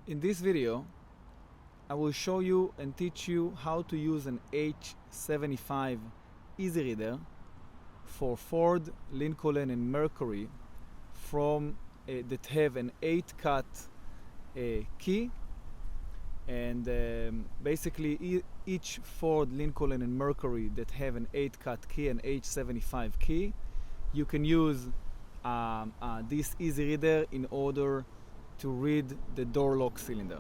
In this video, I will show you and teach you how to use an H75 EEZ Reader for Ford, Lincoln and Mercury that have an 8-cut key, and basically each Ford, Lincoln and Mercury that have an 8-cut key, an H75 key, you can use this EEZ Reader in order to read the door lock cylinder.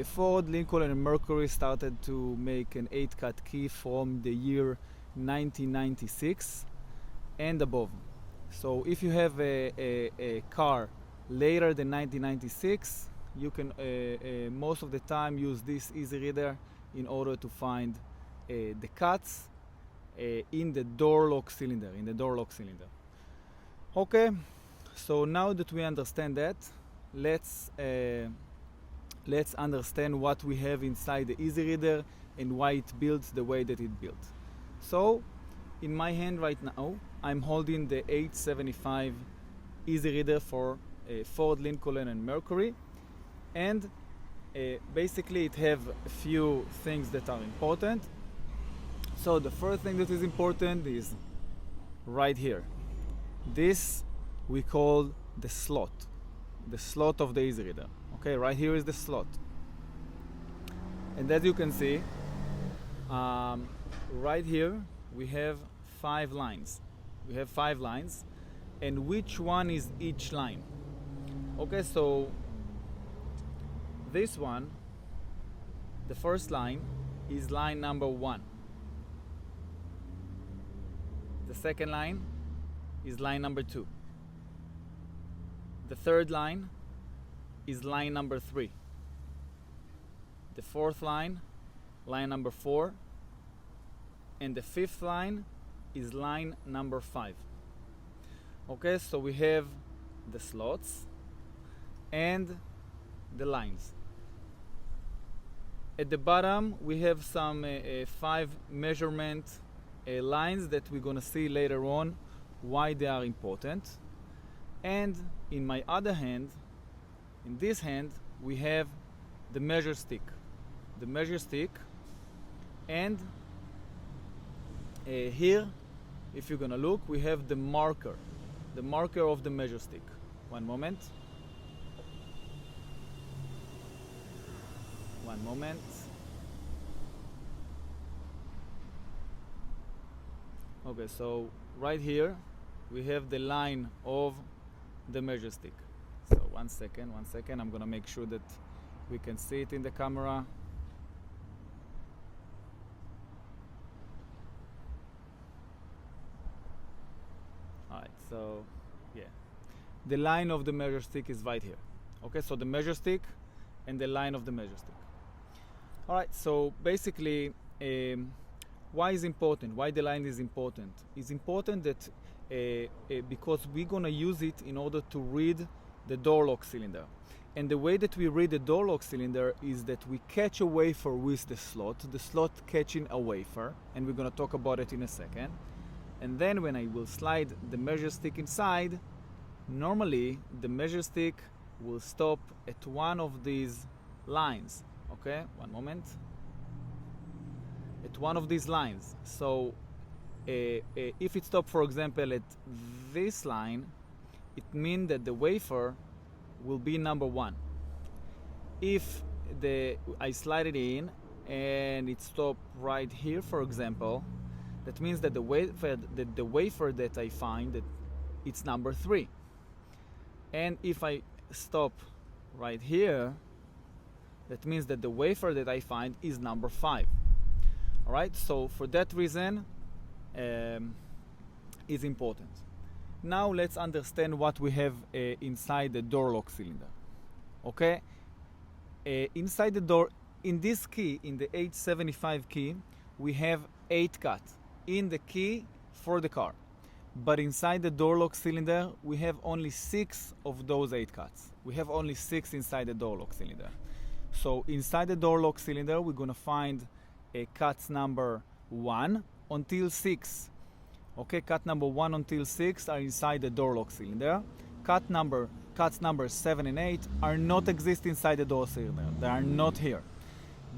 Ford, Lincoln and Mercury started to make an 8-cut key from the year 1996 and above. So if you have a car later than 1996, you can most of the time use this EEZ Reader in order to find the cuts in the door lock cylinder, Okay, so now that we understand that, let's understand what we have inside the EEZ Reader and why it builds the way that it built. So in my hand right now, I'm holding the H75 EEZ Reader for Ford, Lincoln and Mercury, and basically it have a few things that are important. So the first thing that is important is right here. This we call the slot of the EEZ Reader. Okay, right here is the slot. And as you can see, right here we have 5 lines. And which one is each line? Okay, so this one, the first line, is line number 1. The second line is line number 2. The third line is line number 3. The fourth line number 4. And the fifth line is line number 5. Okay, so we have the slots and the lines. At the bottom we have some 5 measurement lines that we're gonna see later on why they are important. And in my other hand, in this hand, we have the measure stick. And here, if you're gonna look, we have the marker of the measure stick. One moment. Okay, so right here we have the line of the measure stick. So one second, I'm gonna make sure that we can see it in the camera. Alright, so yeah, the line of the measure stick is right here. Okay, so the measure stick and the line of the measure stick. Alright, so basically why the line is important? It's important that because we're gonna use it in order to read the door lock cylinder. And the way that we read the door lock cylinder is that we catch a wafer with the slot catching a wafer, and we're gonna talk about it in a second. And then when I will slide the measure stick inside, normally the measure stick will stop at one of these lines. Okay, one moment. At one of these lines. So if it stops, for example, at this line, it means that the wafer will be number 1. If I slide it in and it stops right here, for example, that means that the wafer that I find, that it's number 3. And if I stop right here, that means that the wafer that I find is number 5. Alright, so for that reason, is important. Now let's understand what we have inside the door lock cylinder. Okay, inside the door, in this key, in the H75 key, we have 8 cuts in the key for the car. But inside the door lock cylinder, we have only 6 of those 8 cuts. We have only 6 inside the door lock cylinder. So inside the door lock cylinder, we're gonna find cuts number 1 until 6. Okay, cut number 1 until 6 are inside the door lock cylinder. Cut number cuts numbers 7 and 8 are not exist inside the door cylinder. They are not here.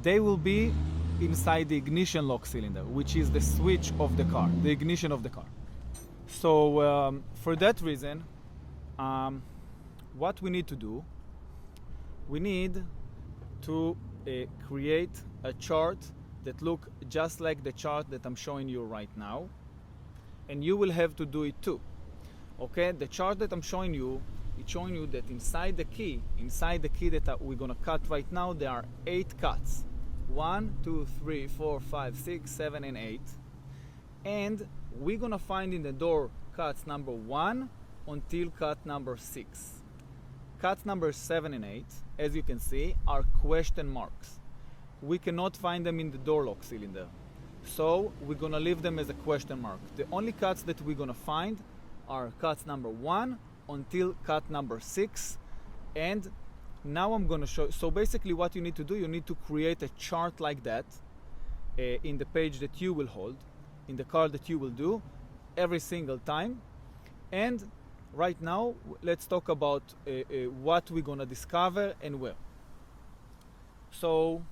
They will be inside the ignition lock cylinder, which is the switch of the car, the ignition of the car. So for that reason, what we need to do, we need to create a chart that look just like the chart that I'm showing you right now, and you will have to do it too. Okay, the chart that I'm showing you, it's showing you that inside the key that we're gonna cut right now, there are 8 cuts. 1, 2, 3, 4, 5, 6, 7, and 8. And we're gonna find in the door cuts number 1 until cut number 6. Cuts number 7 and 8, as you can see, are question marks. We cannot find them in the door lock cylinder, so we're gonna leave them as a question mark. The only cuts that we're gonna find are cuts number 1 until cut number 6. And now I'm gonna show. So basically what you need to do, you need to create a chart like that in the page that you will hold, in the card that you will do every single time. And right now let's talk about what we're gonna discover and where. So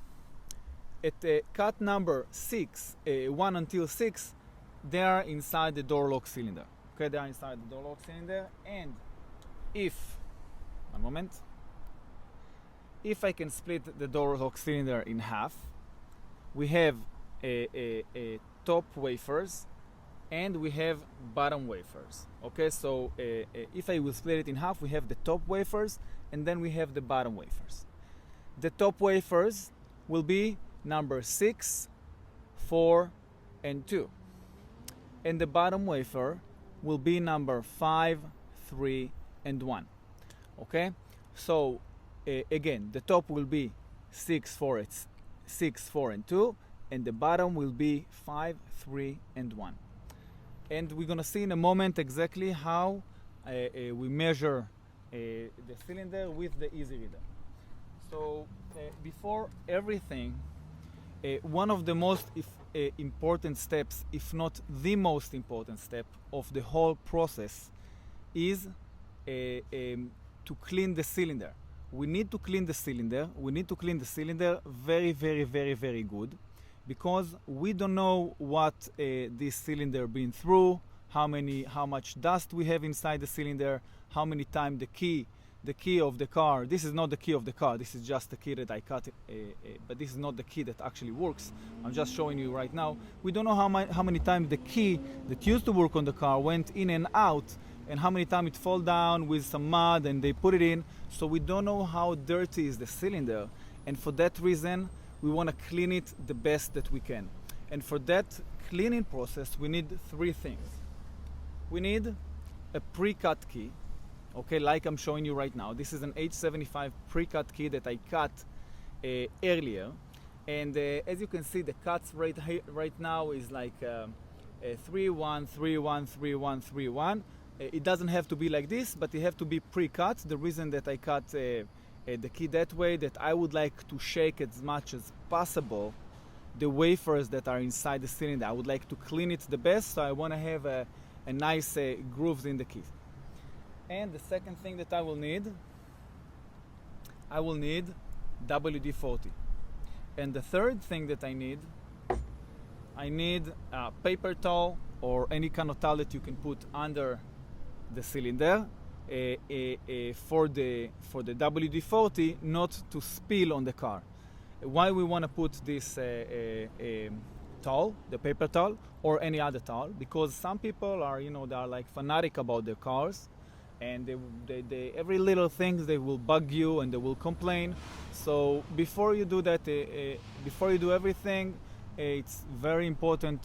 at cut number 6, 1 until 6, they are inside the door lock cylinder. Okay, they are inside the door lock cylinder. And if, one moment, if I can split the door lock cylinder in half, we have a top wafers and we have bottom wafers. Okay, so if I will split it in half, we have the top wafers and then we have the bottom wafers. The top wafers will be number 6, 4, and 2. And the bottom wafer will be number 5, 3, and 1. Okay, so again, the top will be 6, 4, and 2, and the bottom will be 5, 3, and 1. And we're gonna see in a moment exactly how we measure the cylinder with the EEZ Reader. So before everything, one of the most important steps, if not the most important step of the whole process, is to clean the cylinder. We need to clean the cylinder. We need to clean the cylinder very, very, very, very good, because we don't know what this cylinder been through, how much dust we have inside the cylinder, how many times the key of the car. This is not the key of the car. This is just the key that I cut, but this is not the key that actually works. I'm just showing you right now. We don't know how many times the key that used to work on the car went in and out, and how many times it fall down with some mud and they put it in. So we don't know how dirty is the cylinder, and for that reason we want to clean it the best that we can. And for that cleaning process we need 3 things. We need a pre-cut key, okay, like I'm showing you right now. This is an H75 pre-cut key that I cut earlier, and as you can see, the cuts right now is like 3 1 3 1 3 1 3 1. It doesn't have to be like this, but it have to be pre-cut. The reason that I cut the key that way, that I would like to shake as much as possible the wafers that are inside the cylinder. I would like to clean it the best, so I want to have a nice grooves in the key. And the second thing that I will need WD-40. And the third thing that I need a paper towel or any kind of towel that you can put under the cylinder for the WD-40 not to spill on the car. Why we want to put this towel, the paper towel, or any other towel? Because some people are, they are like fanatic about their cars, and they every little thing they will bug you and they will complain. So before you do that, before you do everything, it's very important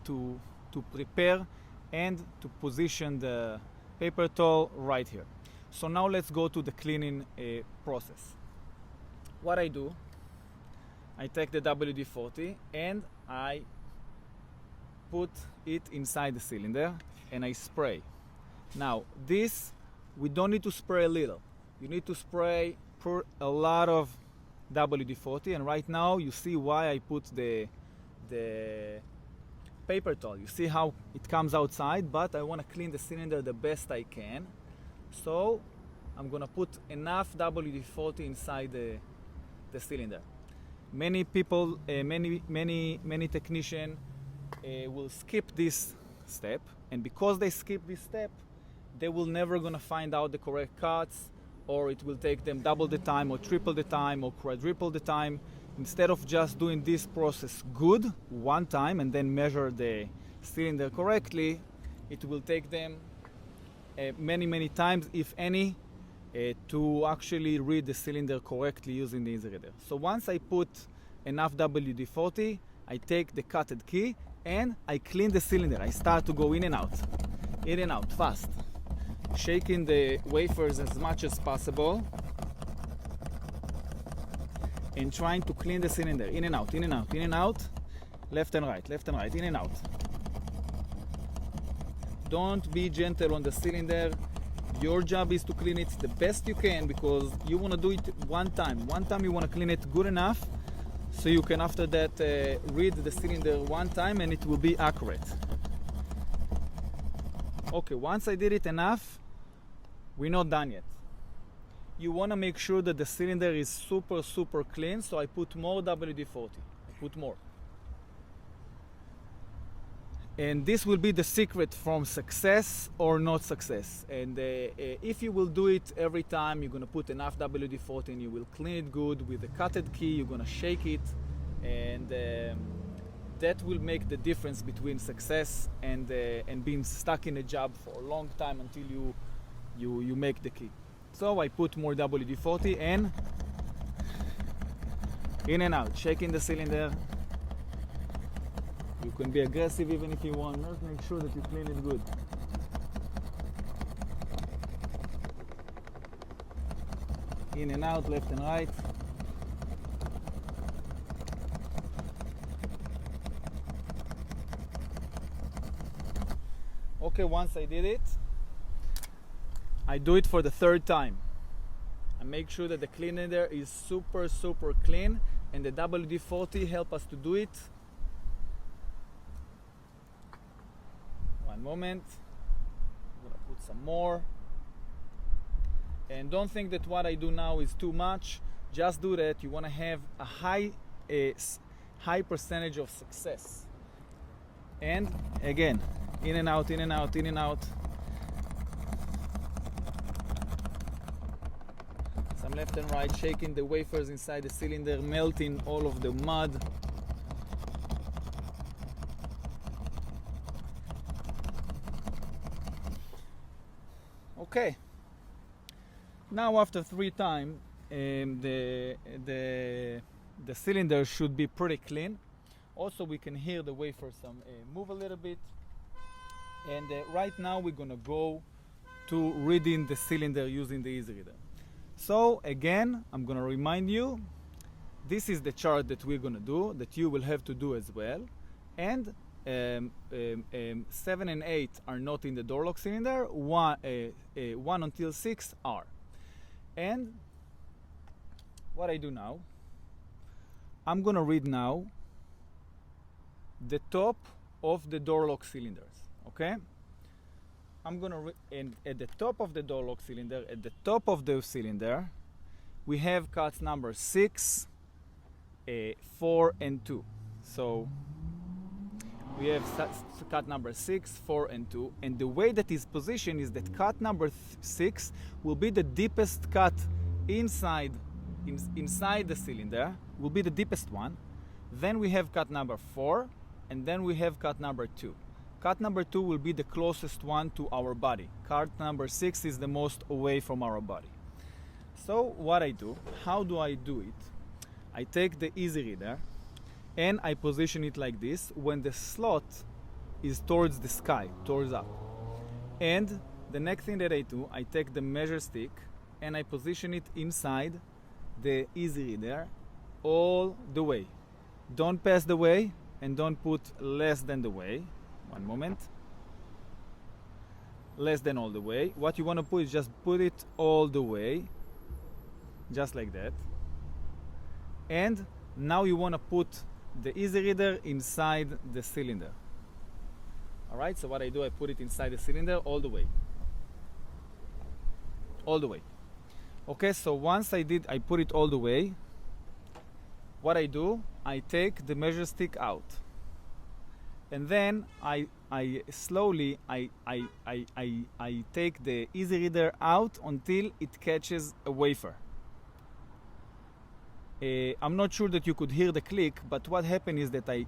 to prepare and to position the paper towel right here. So now let's go to the cleaning process. What I do, I take the WD-40 and I put it inside the cylinder and I spray. Now this, we don't need to spray a little. You need to spray pour a lot of WD-40, and right now you see why I put the paper towel. You see how it comes outside, but I want to clean the cylinder the best I can. So I'm gonna put enough WD-40 inside the cylinder. Many people, many technicians will skip this step, and because they skip this step, they will never gonna find out the correct cuts, or it will take them double the time or triple the time or quadruple the time. Instead of just doing this process good one time and then measure the cylinder correctly, it will take them many times, if any, to actually read the cylinder correctly using the EEZ Reader. So once I put enough WD-40, I take the cutted key and I clean the cylinder. I start to go in and out, fast, shaking the wafers as much as possible and trying to clean the cylinder, in and out, left and right, in and out. Don't be gentle on the cylinder. Your job is to clean it the best you can, because you want to do it one time. One time you want to clean it good enough so you can after that read the cylinder one time and it will be accurate. Okay, once I did it enough, we're not done yet. You want to make sure that the cylinder is super clean, so I put more WD-40. I put more. And this will be the secret from success or not success. And if you will do it every time, you're going to put enough WD-40 and you will clean it good with the cutted key, you're going to shake it, and that will make the difference between success and being stuck in a job for a long time until you make the key. So I put more WD-40 and in and out, shaking the cylinder. You can be aggressive even if you want. Just make sure that you clean it good. In and out, left and right. Okay, once I did it, I do it for the third time. I make sure that the cylinder is super clean, and the WD-40 help us to do it. One moment, I'm gonna put some more. And don't think that what I do now is too much. Just do that. You want to have a high percentage of success. And again, in and out. Some left and right, shaking the wafers inside the cylinder, melting all of the mud. Okay. Now after 3 times, the cylinder should be pretty clean. Also, we can hear the wafer move a little bit. And right now we're gonna go to reading the cylinder using the EEZ Reader. So again, I'm gonna remind you, this is the chart that we're gonna do, that you will have to do as well. And 7 and 8 are not in the door lock cylinder. 1 until 6 are. And what I do now, I'm gonna read now the top of the door lock cylinders. Okay? I'm gonna and at the top of the door lock cylinder, at the top of the cylinder, we have cuts number 6, 4, and 2. So we have cut number 6, 4, and 2, and the way that is positioned is that cut number 6 will be the deepest cut inside the cylinder, will be the deepest one. Then we have cut number 4, and then we have cut number 2. Cut number 2 will be the closest one to our body. Cut number 6 is the most away from our body. So what I do, how do I do it? I take the EEZ Reader and I position it like this when the slot is towards the sky, towards up. And the next thing that I do, I take the measure stick and I position it inside the EEZ Reader all the way. Don't pass the way and don't put less than the way. One moment. Less than all the way. What you want to put is just put it all the way. Just like that. And now you want to put the EEZ Reader inside the cylinder. Alright, so what I do, I put it inside the cylinder all the way. All the way. Okay, so once I put it all the way. What I do, I take the measure stick out, and then I slowly take the EEZ Reader out until it catches a wafer. I'm not sure that you could hear the click, but what happened is that I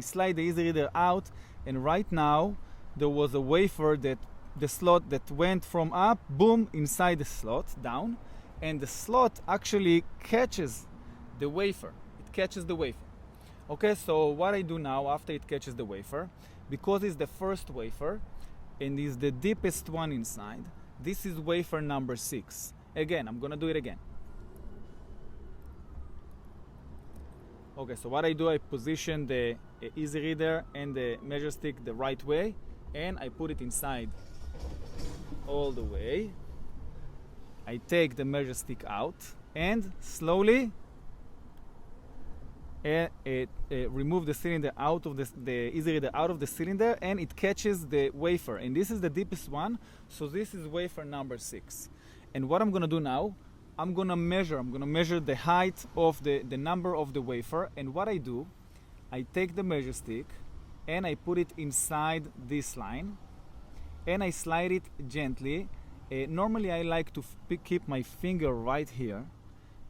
slide the EEZ Reader out, and right now there was a wafer that the slot that went from up, boom, inside the slot, down, and the slot actually catches the wafer. Catches the wafer. Okay, so what I do now after it catches the wafer, because it's the first wafer and is the deepest one inside, this is wafer number 6. Again, I'm gonna do it again. Okay, so what I do, I position the EEZ Reader and the measure stick the right way, and I put it inside all the way. I take the measure stick out and slowly remove the cylinder out of the EEZ Reader out of the cylinder, and it catches the wafer, and this is the deepest one, so this is wafer number 6. And what I'm gonna do now, I'm gonna measure the height of the number of the wafer, and what I do, I take the measure stick and I put it inside this line and I slide it gently. Normally I like to keep my finger right here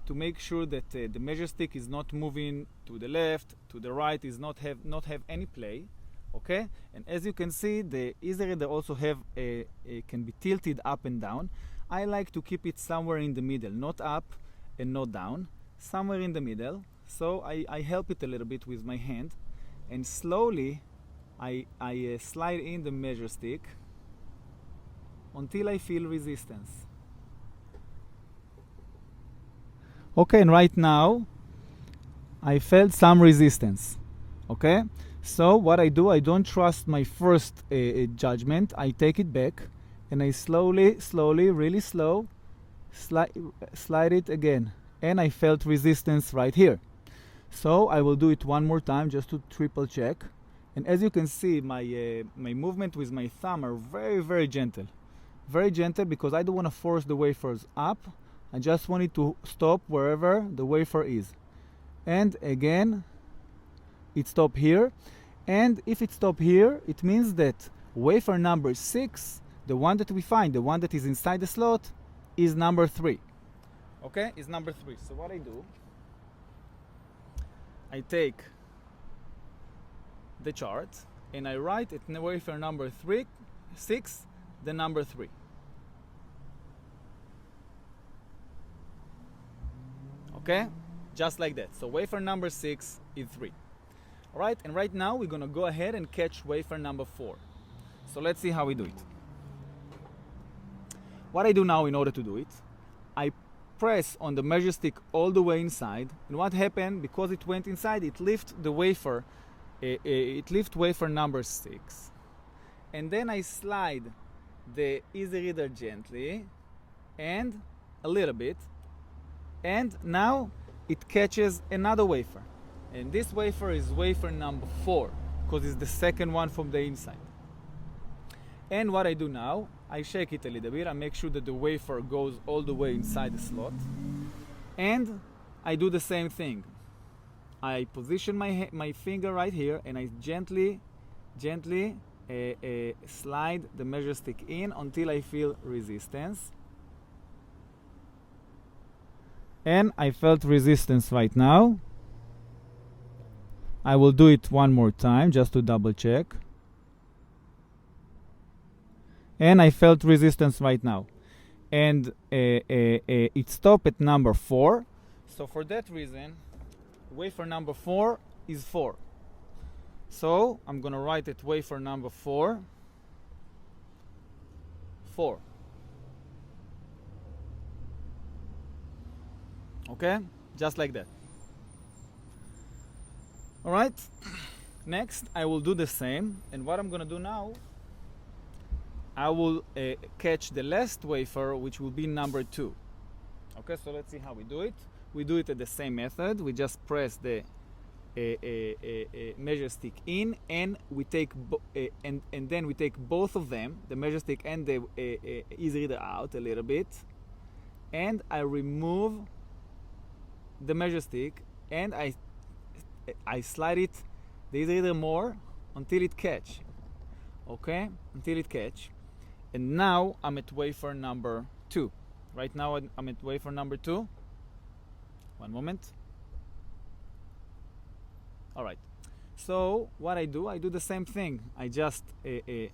to make sure that the measure stick is not moving to the left, to the right, is not have any play, okay? And as you can see, the EEZ Reader also can be tilted up and down. I like to keep it somewhere in the middle, not up and not down, somewhere in the middle. So I help it a little bit with my hand, and slowly I slide in the measure stick until I feel resistance. Okay, and right now I felt some resistance. Okay, so what I do, I don't trust my first judgment. I take it back and I slowly, really slow, slide it again, and I felt resistance right here. So I will do it one more time just to triple check. And as you can see, my movement with my thumb are very gentle, because I don't want to force the wafers up. I just want it to stop wherever the wafer is. And again, it stopped here. And if it stopped here, it means that wafer number 6, the one that we find, the one that is inside the slot, is number 3. Okay, is number 3. So what I do, I take the chart and I write at wafer number 6, the number 3. Okay, just like that. So wafer number 6 is 3. All right, and right now we're gonna go ahead and catch wafer number 4. So let's see how we do it. What I do now in order to do it, I press on the measure stick all the way inside, and what happened, because it went inside, it lifts the wafer, it lifts wafer number 6, and then I slide the EEZ Reader gently and a little bit, and now it catches another wafer, and this wafer is wafer number 4 because it's the second one from the inside. And what I do now, I shake it a little bit, I make sure that the wafer goes all the way inside the slot, and I do the same thing. I position my finger right here and I gently slide the measure stick in until I feel resistance. And I felt resistance right now. I will do it one more time just to double check. And I felt resistance right now. And it stopped at number 4. So for that reason, wafer number 4 is 4. So I'm going to write it wafer number 4. 4. Okay? Just like that. Alright? Next, I will do the same. And what I'm going to do now, I will catch the last wafer, which will be number 2. Okay, so let's see how we do it. We do it at the same method. We just press the measure stick in, and we take and then we take both of them, the measure stick and the EEZ Reader, out a little bit, and I remove the measure stick, and I slide it the EEZ Reader more until it catch. Okay, until it catch. And now I'm at wafer number 2. Right now I'm at wafer number 2. One moment. All right. So what I do the same thing. I just one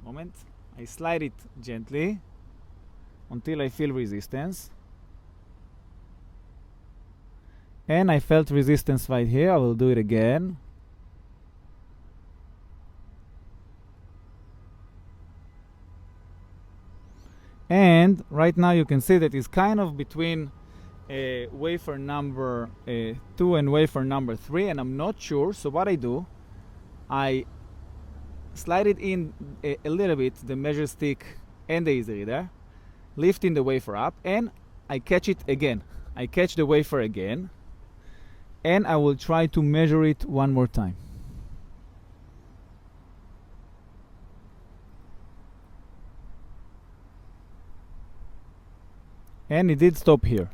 moment. I slide it gently until I feel resistance. And I felt resistance right here. I will do it again. And right now you can see that it's kind of between wafer number 2 and wafer number 3, and I'm not sure. So what I do, I slide it in a little bit, the measure stick and the EEZ Reader, lifting the wafer up, and I catch it again. I catch the wafer again, and I will try to measure it one more time. And it did stop here.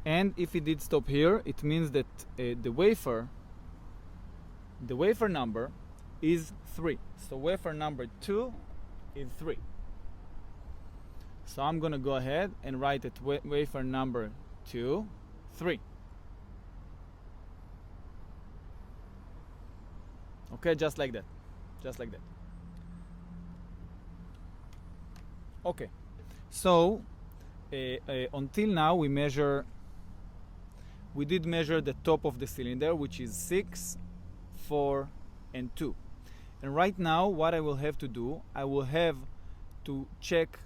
And if it did stop here, it means that the wafer number is 3. So wafer number 2 is 3. So I'm gonna go ahead and write it wafer number 2, 3. Okay, just like that. Just like that. Okay. So until now we did measure the top of the cylinder, which is 6, 4, and 2. And right now what I will have to do, I will have to check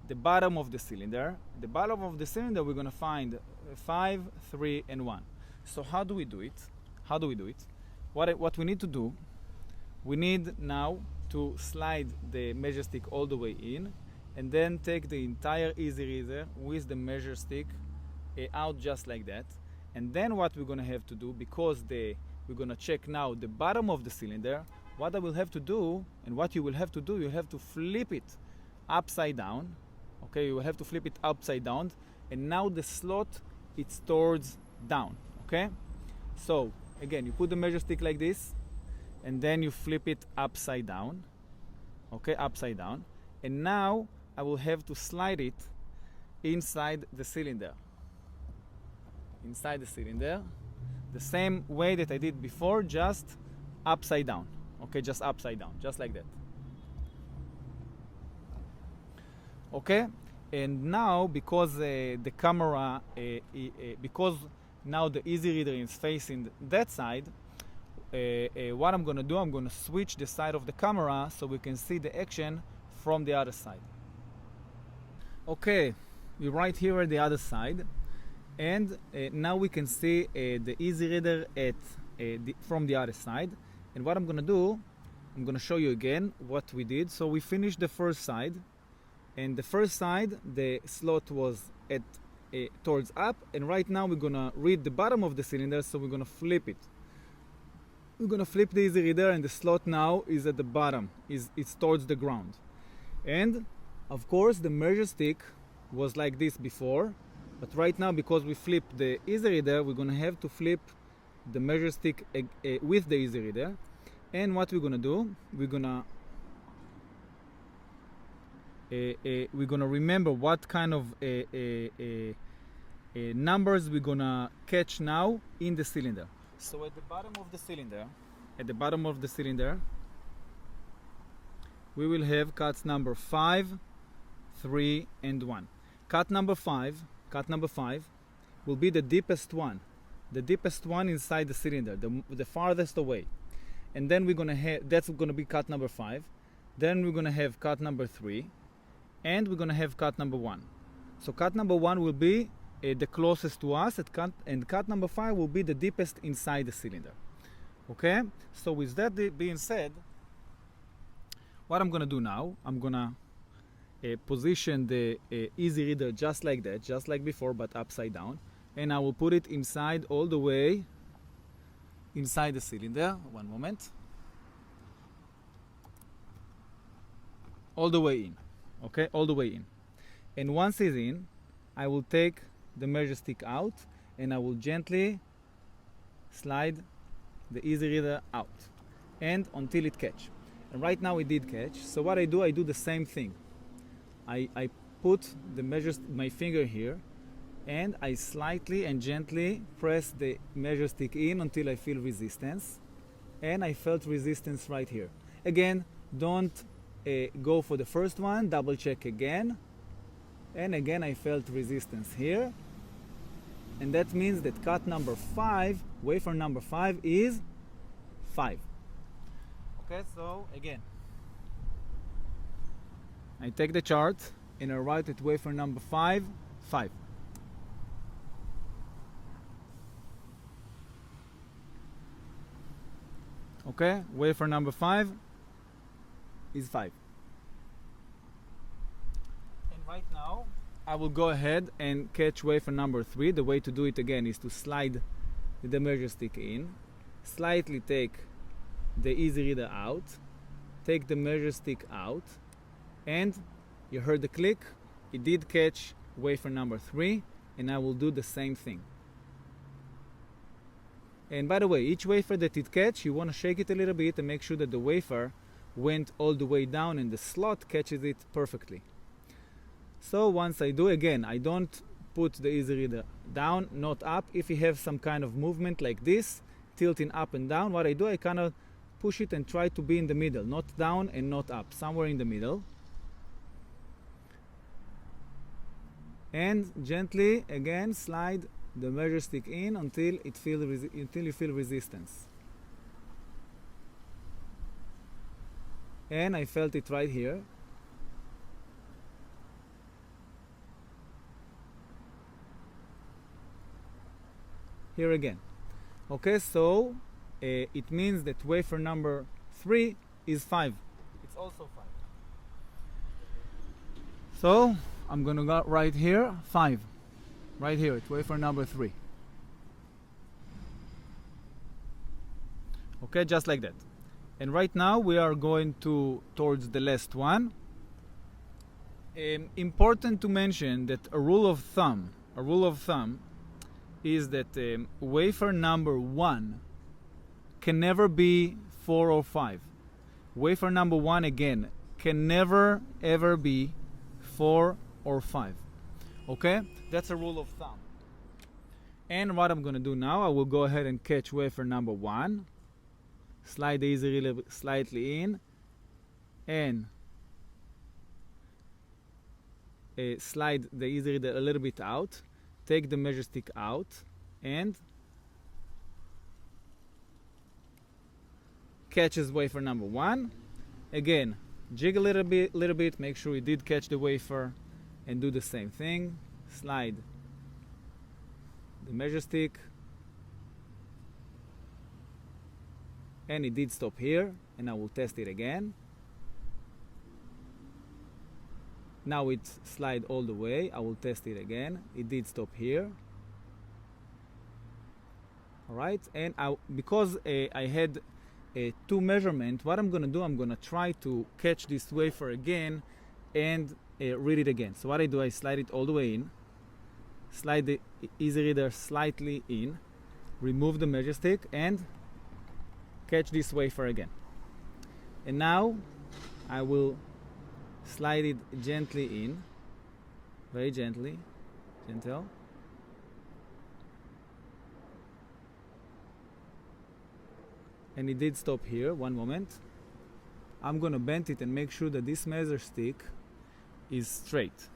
the bottom of the cylinder. The bottom of the cylinder we're going to find 5, 3, and 1. So how do we do it? How do we do it? What we need to do, we need now to slide the measure stick all the way in, and then take the entire EEZ Reader with the measure stick out just like that. And then what we're going to have to do, because we're going to check now the bottom of the cylinder, what I will have to do, and what you will have to do, you have to flip it upside down. Okay, you will have to flip it upside down, and now the slot, it's towards down. Okay, so again, you put the measure stick like this, and then you flip it upside down. Okay, upside down. And now I will have to slide it inside the cylinder. Inside the cylinder, the same way that I did before, just upside down. Okay, just upside down, just like that. Okay, and now because the camera, because now the EEZ Reader is facing that side, what I'm gonna do, I'm gonna switch the side of the camera so we can see the action from the other side. Okay, we're right here at the other side, and now we can see the EEZ Reader from the other side. And what I'm gonna do, I'm gonna show you again what we did. So we finished the first side, and the first side the slot was at towards up, and right now we're gonna read the bottom of the cylinder, so we're gonna flip it. We're gonna flip the EEZ Reader, and the slot now is at the bottom, it's towards the ground. And of course the measure stick was like this before, but right now because we flipped the EEZ Reader, we're gonna have to flip the measure stick with the EEZ Reader. And what we're gonna do, we're gonna remember what kind of numbers we're gonna catch now in the cylinder. So at the bottom of the cylinder, we will have cuts number 5, 3, and 1. Cut number 5 will be the deepest one inside the cylinder, the farthest away. And then we're gonna have, that's gonna be cut number 5. Then we're gonna have cut number 3, and we're gonna have cut number 1. So cut number 1 will be the closest to us, and cut number 5 will be the deepest inside the cylinder. Okay, so with that being said, what I'm gonna do now, I'm gonna position the EEZ Reader just like that, just like before, but upside down, and I will put it inside, all the way inside the cylinder. One moment. All the way in. okay, all the way in. And once it's in, I will take the measure stick out and I will gently slide the EEZ Reader out and until it catch. And right now it did catch. So what I do the same thing. I put the my finger here and I slightly and gently press the measure stick in until I feel resistance. And I felt resistance right here. Again, don't go for the first one, double check again. And again I felt resistance here. And that means that cut number 5, wafer number 5 is 5. Okay, so again, I take the chart and I write at wafer number 5, 5. Okay, wafer number 5 is 5. And right now, I will go ahead and catch wafer number 3. The way to do it again is to slide the measure stick in, slightly take the EEZ Reader out, take the measure stick out, and you heard the click. It did catch wafer number 3, and I will do the same thing. And by the way, each wafer that it catch, you want to shake it a little bit and make sure that the wafer went all the way down and the slot catches it perfectly. So once I do, again, I don't put the EEZ Reader down, not up. If you have some kind of movement like this, tilting up and down, what I do, I kind of push it and try to be in the middle, not down and not up, somewhere in the middle. And gently, again, slide the measure stick in until you feel resistance. And I felt it right here. Here again. Okay, so it means that wafer number 3 is 5. It's also 5. So I'm gonna go right here, 5. Right here, it's wafer number 3. Okay, just like that. And right now we are going towards the last one. Important to mention that a rule of thumb is that wafer number 1 can never be 4 or 5. Wafer number 1 again can never ever be 4 or 5. Okay, that's a rule of thumb. And what I'm going to do now, I will go ahead and catch wafer number 1, slide the EEZ Reader slightly in, and slide the EEZ Reader a little bit out, take the measure stick out, and catches wafer number 1. Again, jig a little bit, make sure you did catch the wafer, and do the same thing. Slide the measure stick, and it did stop here, and I will test it again. Now it slide all the way. I will test it again. It did stop here. Alright, and because I had 2 measurements, what I'm going to do, I'm going to try to catch this wafer again and read it again. So what I do, I slide it all the way in, slide the EEZ Reader slightly in, remove the measure stick, and catch this wafer again. And now I will slide it gently in, very gently, gentle. And it did stop here. One moment. I'm going to bend it and make sure that this measure stick is straight.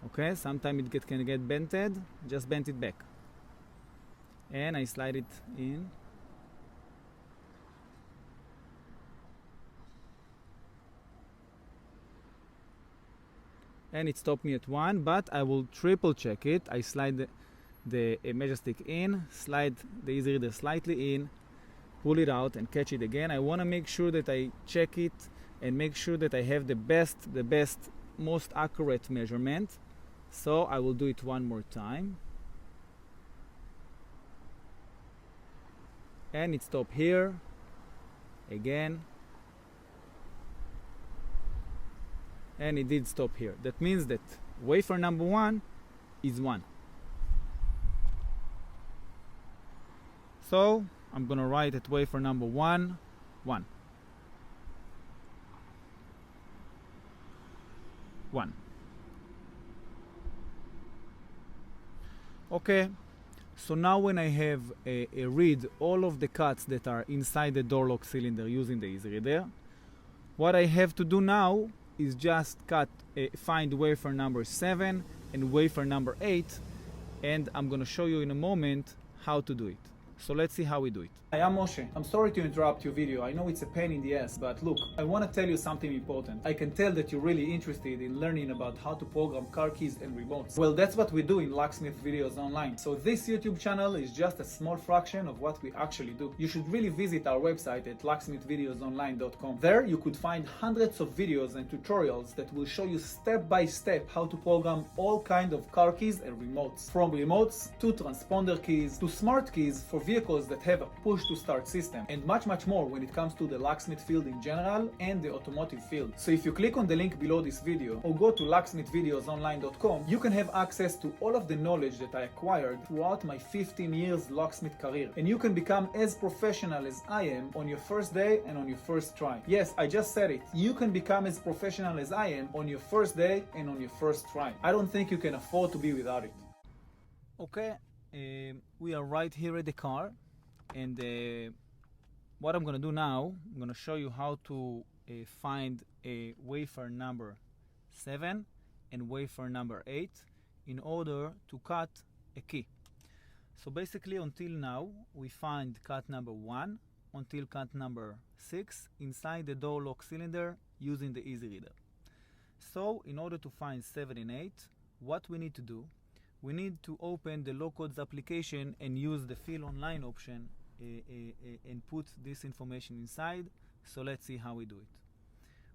Okay, sometimes it can get bented. Just bend it back. And I slide it in. And it stopped me at 1, but I will triple check it. I slide the measure stick in, slide the EEZ Reader slightly in, pull it out and catch it again. I want to make sure that I check it and make sure that I have the best, most accurate measurement. So I will do it one more time. And it stopped here. Again. and it did stop here. That means that wafer number 1 is 1. So I'm gonna write at wafer number 1, 1. 1. Okay, so now when I have read all of the cuts that are inside the door lock cylinder using the EEZ Reader, what I have to do now is just find wafer number 7 and wafer number 8, and I'm going to show you in a moment how to do it. So let's see how we do it. Hi, I'm Moshe. I'm sorry to interrupt your video. I know it's a pain in the ass, but look, I want to tell you something important. I can tell that you're really interested in learning about how to program car keys and remotes. Well, that's what we do in Locksmith Videos Online. So this YouTube channel is just a small fraction of what we actually do. You should really visit our website at locksmithvideosonline.com. There you could find hundreds of videos and tutorials that will show you step by step how to program all kinds of car keys and remotes. From remotes to transponder keys to smart keys for vehicles that have a push to start system, and much more when it comes to the locksmith field in general and the automotive field. So if you click on the link below this video or go to locksmithvideosonline.com, you can have access to all of the knowledge that I acquired throughout my 15 years locksmith career, and you can become as professional as I am on your first day and on your first try. Yes, I just said it. You can become as professional as I am on your first day and on your first try. I don't think you can afford to be without it. Okay, we are right here at the car, and what I'm going to do now, I'm going to show you how to find a wafer number 7 and wafer number 8 in order to cut a key. So basically, until now we find cut number 1 until cut number 6 inside the door lock cylinder using the EEZ Reader. So in order to find 7 and 8, what we need to do, we need to open the LOCKSMITH application and use the fill online option and put this information inside. So let's see how we do it.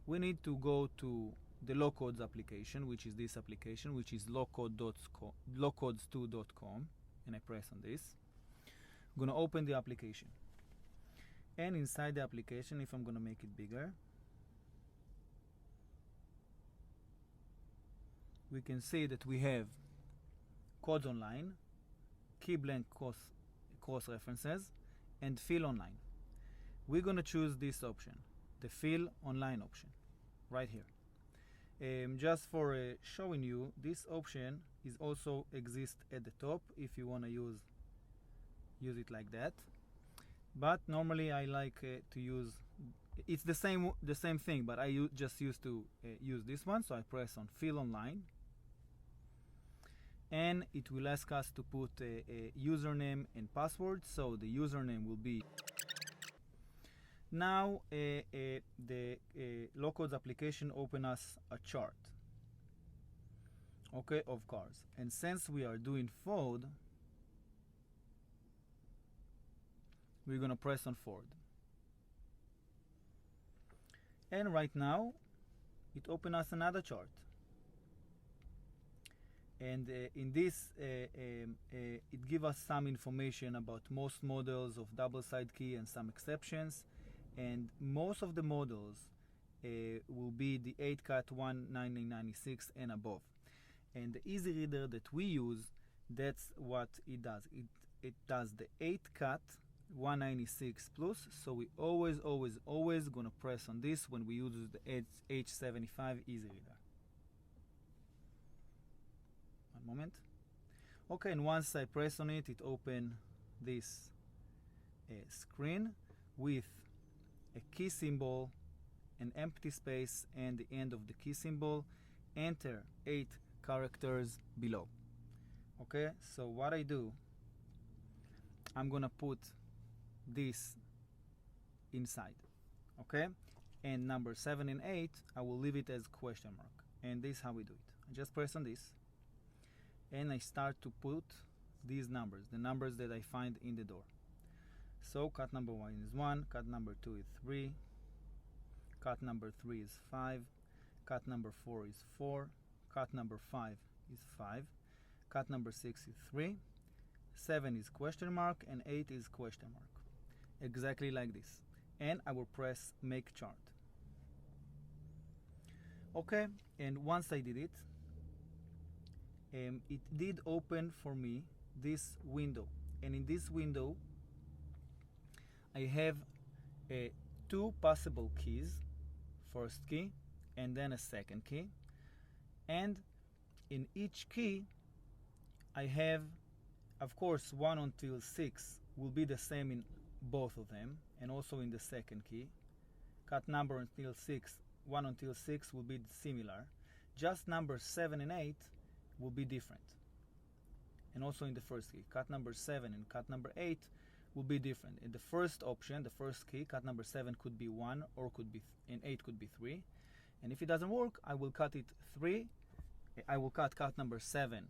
We need to go to the LOCKSMITH application, which is this application, which is lockcodes2.com, and I press on this. I'm going to open the application, and inside the application, if I'm going to make it bigger, we can see that we have codes online, key blank cross references, and fill online. We're going to choose this option, the fill online option, right here. Just for showing you, this option is also exists at the top if you want to use it like that. But normally I like to use, it's the same thing, but I just used to use this one. So I press on fill online, and it will ask us to put a username and password. So the username will be. Now the LOCKSMITH application open us a chart, okay, of cars, and since we are doing Ford, we're gonna press on Ford, and right now it open us another chart. And in this, it gives us some information about most models of double side key and some exceptions. And most of the models will be the 8-cut 1996 and above. And the EEZ Reader that we use, that's what it does. It does the 8-cut 196 plus. So we always gonna press on this when we use the H75 EEZ Reader. Moment. Okay, and once I press on it, it opens this screen with a key symbol, an empty space, and the end of the key symbol. Enter 8 characters below. Okay, so what I do, I'm gonna put this inside. Okay, and number 7 and 8, I will leave it as question mark. And this is how we do it. I just press on this, and I start to put these numbers, the numbers that I find in the door. So cut number 1 is 1, cut number 2 is 3, cut number 3 is 5, cut number 4 is 4, cut number 5 is 5, cut number 6 is 3, 7 is question mark, and 8 is question mark. Exactly like this. And I will press make chart. Okay, and once I did it, it did open for me this window, and in this window I have two possible keys, first key and then a second key, and in each key I have, of course, 1 until 6 will be the same in both of them, and also in the second key. Cut number until 6, 1 until 6 will be similar, just numbers 7 and 8 will be different. And also in the first key, cut number 7 and cut number 8 will be different. In the first option, the first key, cut number 7 could be 1 or could be and 8 could be 3. And if it doesn't work, I will cut it 3. I will cut number 7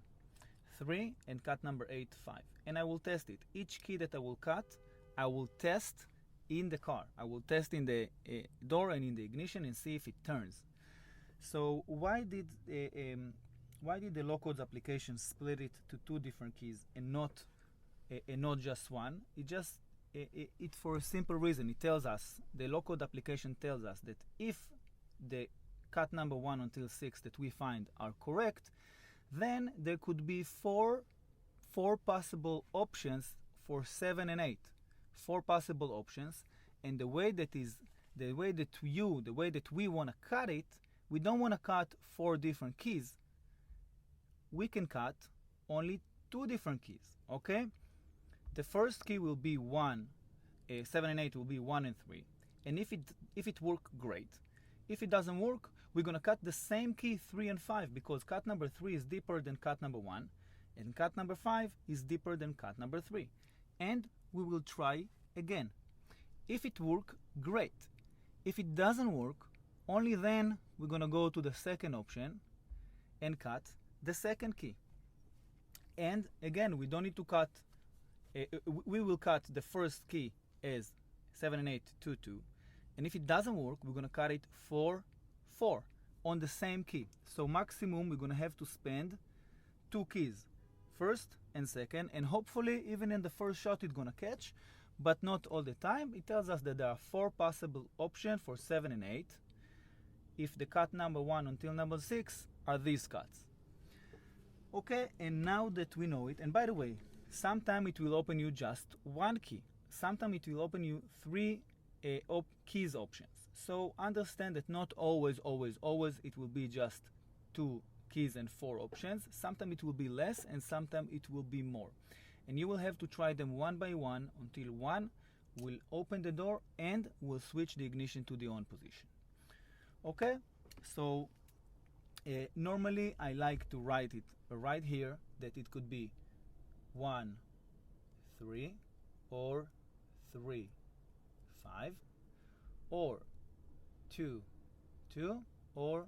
3 and cut number 8 5. And I will test it. Each key that I will cut, I will test in the car. I will test in the door and in the ignition and see if it turns. So why did the LOCKSMITH application split it to two different keys and not just one? It for a simple reason. It tells us, the LOCKSMITH application tells us that if the cut number 1 until 6 that we find are correct, then there could be four possible options for 7 and 8. 4 possible options, and the way that we want to cut it, we don't want to cut 4 different keys. We can cut only 2 different keys. Okay, the first key will be 1, 7 and 8 will be 1 and 3, and if it works, great. If it doesn't work, we're going to cut the same key 3 and 5, because cut number 3 is deeper than cut number 1, and cut number 5 is deeper than cut number 3. And we will try again. If it works, great. If it doesn't work, only then we're going to go to the second option and cut the second key. And again, we don't need to cut, we will cut the first key as 7 and 8 2 2. And if it doesn't work, we're going to cut it 4 4 on the same key. So maximum we're going to have to spend 2 keys, first and second, and hopefully even in the first shot it's going to catch, but not all the time. It tells us that there are 4 possible options for 7 and 8 if the cut number 1 until number 6 are these cuts. Okay, and now that we know it, and by the way, sometimes it will open you just 1 key, sometimes it will open you 3 keys options. So understand that not always it will be just 2 keys and 4 options. Sometimes it will be less and sometimes it will be more. And you will have to try them one by one until one will open the door and will switch the ignition to the on position. Okay, so normally I like to write it right here that it could be 1 3 or 3 5 or 2 2 or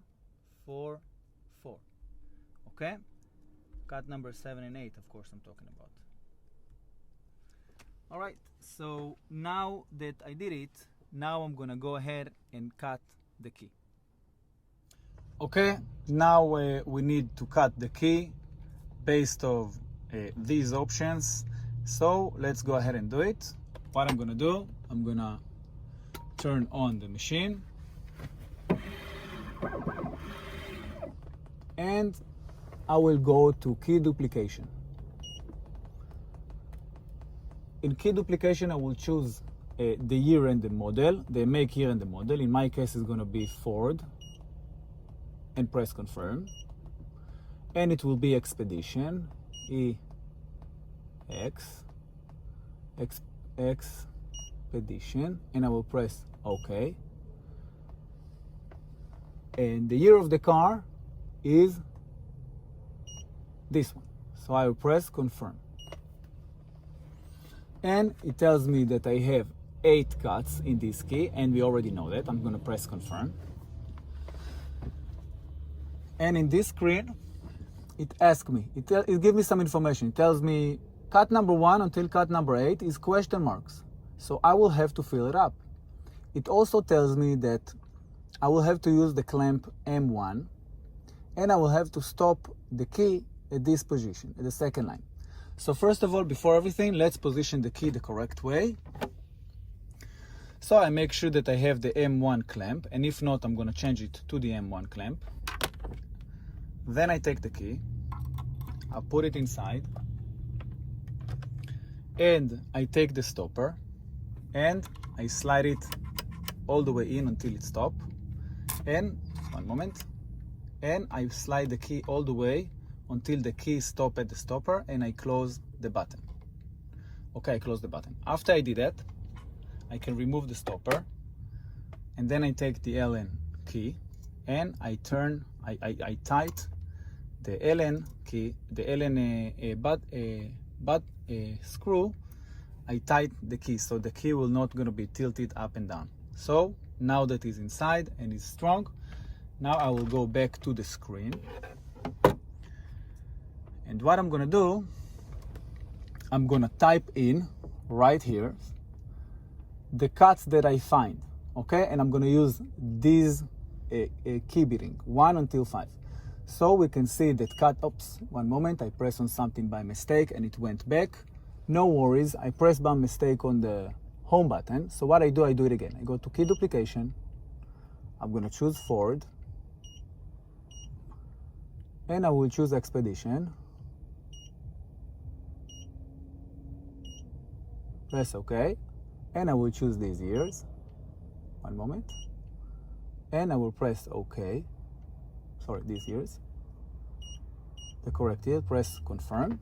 4 4. Okay, cut number 7 and 8, of course, I'm talking about. Alright, so now that I did it, now I'm gonna go ahead and cut the key. Okay, now we need to cut the key based on these options. So let's go ahead and do it. What I'm gonna do, I'm gonna turn on the machine and I will go to key duplication. In key duplication, I will choose the year and the model, the make, year and the model. In my case, it's going to be Ford, and press confirm. And it will be expedition, expedition, and I will press OK. And the year of the car is this one, so I will press confirm. And it tells me that I have 8 cuts in this key, and we already know that. I'm going to press confirm. And in this screen, it asks me, it gives me some information. It tells me cut number 1 until cut number 8 is question marks. So I will have to fill it up. It also tells me that I will have to use the clamp M1, and I will have to stop the key at this position, at the second line. So first of all, before everything, let's position the key the correct way. So I make sure that I have the M1 clamp, and if not, I'm going to change it to the M1 clamp. Then I take the key, I put it inside, and I take the stopper, and I slide it all the way in until it stops. And, one moment, and I slide the key all the way until the key stops at the stopper, and I close the button. Okay, I close the button. After I did that, I can remove the stopper, and then I take the LN key, and I tight the LN key, the LN screw. I tight the key so the key will not gonna be tilted up and down. So now that it's inside and it's strong, now I will go back to the screen, and what I'm gonna do, I'm gonna type in right here the cuts that I find, okay? And I'm gonna use these key bearing, 1 until 5. So we can see that cut, oops, one moment, I pressed on something by mistake and it went back. No worries, I pressed by mistake on the home button. So what I do it again. I go to key duplication, I'm gonna choose forward, and I will choose expedition. Press OK, and I will choose these years. One moment, and I will press OK. Sorry, these years. The correct year. Press confirm,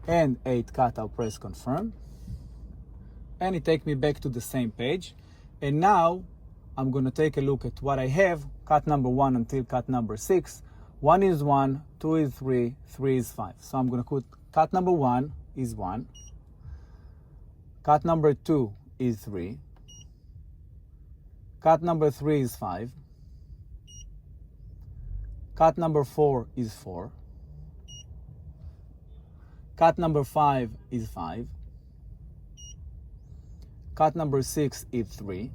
and 8 cut. I'll press confirm, and it takes me back to the same page. And now I'm gonna take a look at what I have. Cut number 1 until cut number 6. 1 is 1, 2 is 3, 3 is 5. So I'm gonna put cut number 1 is 1. Cut number 2 is 3. Cut number 3 is 5. Cut number 4 is 4. Cut number 5 is 5. Cut number 6 is 3.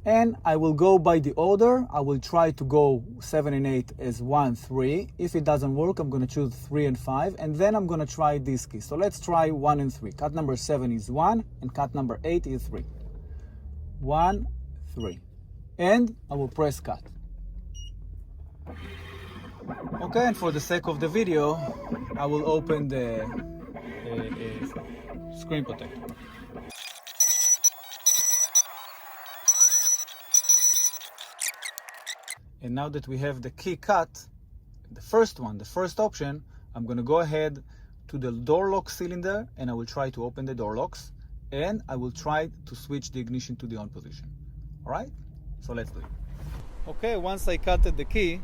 And I will go by the order. I will try to go 7 and 8 as 1, 3. If it doesn't work, I'm going to choose 3 and 5. And then I'm going to try this key. So let's try 1 and 3. Cut number 7 is 1. And cut number 8 is 3. 1, 3. And I will press cut. Okay, and for the sake of the video, I will open the screen protector. And now that we have the key cut, the first one, the first option, I'm going to go ahead to the door lock cylinder, and I will try to open the door locks, and I will try to switch the ignition to the on position. All right, so let's do it. Okay, once I cut the key,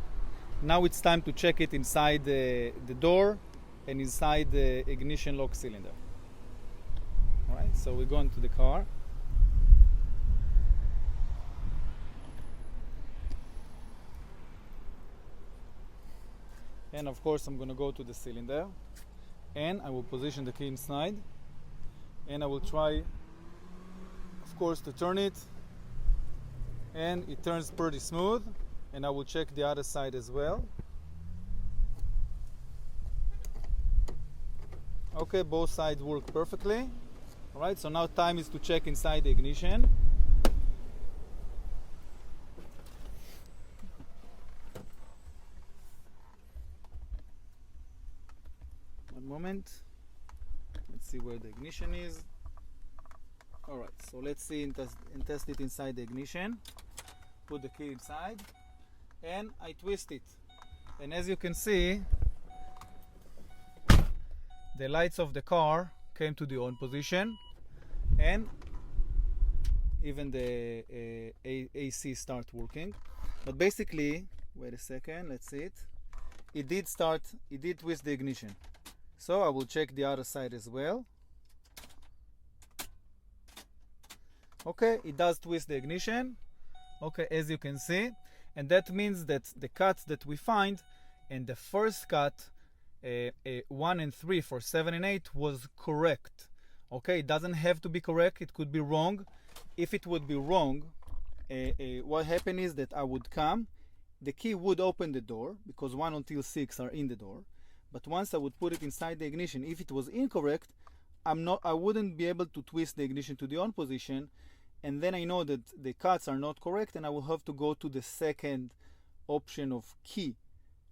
now it's time to check it inside the door and inside the ignition lock cylinder. All right, so we go into the car. And of course I'm going to go to the cylinder, and I will position the key inside, and I will try, of course, to turn it, and it turns pretty smooth. And I will check the other side as well. Okay, both sides work perfectly. All right, so now time is to check inside the ignition. One moment. Let's see where the ignition is. All right, so let's see and test it inside the ignition. Put the key inside, and I twist it, and as you can see, the lights of the car came to the on position, and even the AC start working. But basically, wait a second, let's see it. It did twist the ignition. So I will check the other side as well. Okay, it does twist the ignition. Okay, as you can see, and that means that the cuts that we find in the first cut, 1 and 3 for 7 and 8, was correct. Okay, it doesn't have to be correct, it could be wrong. If it would be wrong, what happened is that I would come, the key would open the door, because 1 until 6 are in the door, but once I would put it inside the ignition, if it was incorrect, I wouldn't be able to twist the ignition to the on position, and then I know that the cuts are not correct, and I will have to go to the second option of key,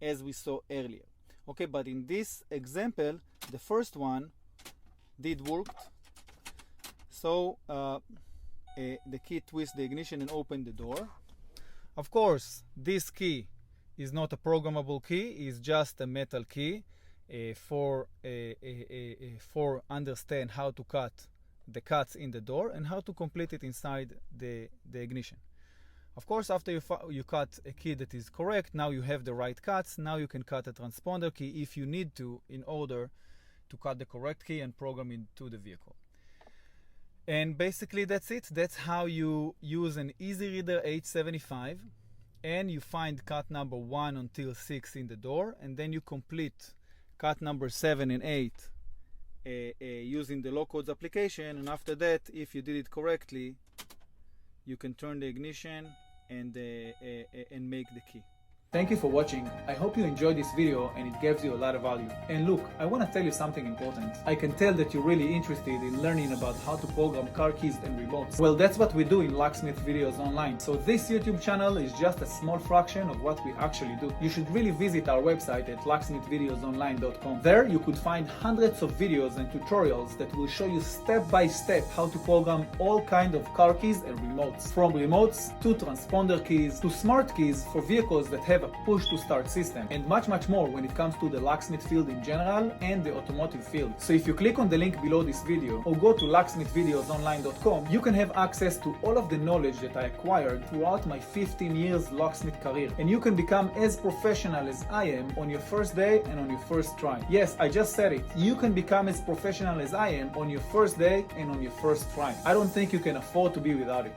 as we saw earlier. Okay, but in this example, the first one did work. So the key twists the ignition and open the door. Of course, this key is not a programmable key, it's just a metal key for understand how to cut the cuts in the door and how to complete it inside the ignition. Of course, after you cut a key that is correct, now you have the right cuts. Now you can cut a transponder key if you need to, in order to cut the correct key and program into the vehicle. And basically that's it. That's how you use an EEZ Reader H75, and you find cut number 1 until 6 in the door, and then you complete cut number 7 and 8 using the LOCKSMITH application. And after that, if you did it correctly, you can turn the ignition and make the key. Thank you for watching. I hope you enjoyed this video and it gives you a lot of value. And look, I want to tell you something important. I can tell that you're really interested in learning about how to program car keys and remotes. Well, that's what we do in LOCKSMITH Videos Online. So this YouTube channel is just a small fraction of what we actually do. You should really visit our website at LOCKSMITHvideosonline.com. There you could find hundreds of videos and tutorials that will show you step by step how to program all kinds of car keys and remotes. From remotes to transponder keys to smart keys for vehicles that have a push to start system, and much more when it comes to the locksmith field in general and the automotive field. So if you click on the link below this video or go to LOCKSMITHvideosonline.com, you can have access to all of the knowledge that I acquired throughout my 15 years locksmith career, and you can become as professional as I am on your first day and on your first try. Yes, I just said it. You can become as professional as I am on your first day and on your first try. I don't think you can afford to be without it.